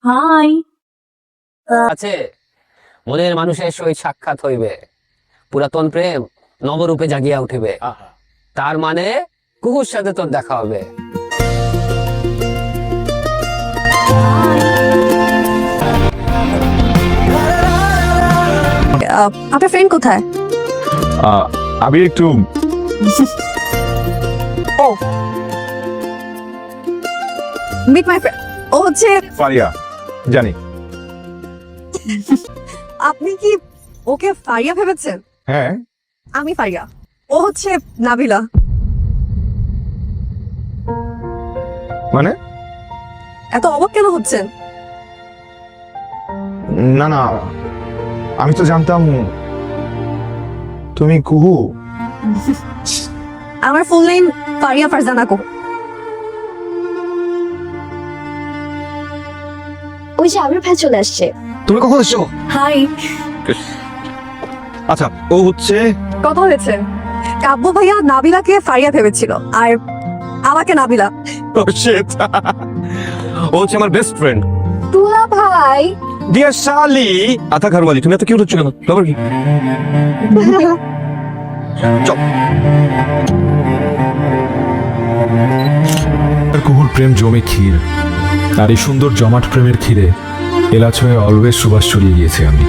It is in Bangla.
হাই। আছে মনের মানুষের সহিত সাক্ষাৎ হইবে, পুরাতন প্রেম নবরূপে জাগিয়া উঠিবে। তার মানে কুকুর সাথে তোর দেখা হবে। আপনার ফ্রেন্ড কোথায়? আমি একটু ও মিট মাই ফ্রেন্ড। ও হচ্ছে ফারিয়া, জানি। আপনি কি ওকে ফারিয়া ভেবেছেন? হ্যাঁ, আমি ফারিয়া, ও হচ্ছে নাবিলা। মানে এত অবাক কেন হচ্ছেন? না না, আমি তো জানতাম তুমি কুহু। আমার ফুল নেম ফারিয়া ফারজানা কো। ওই যে আবির ভাই চলে আসছে। তুমি কখন এসছো? হাই। আচ্ছা, ও হচ্ছে কথা হয়েছে, কাব্য ভাইয়া নাবিলাকে ফারিয়া ভেবেছিল আর আমাকে নাবিলা। ও হচ্ছে আমার বেস্ট ফ্রেন্ড তুলা ভাই। ডিয়ার শালি। আতা ঘরওয়ালি, তুমি এত কিউট হচ্ছ কেন? খবর কি? চল। কুহুর প্রেম জমে ক্ষীর, আর এই সুন্দর জমাট প্রেমের ক্ষীরে এলাচ হয়ে অলওয়েজ সুবাস ছড়িয়ে গিয়েছে আমি।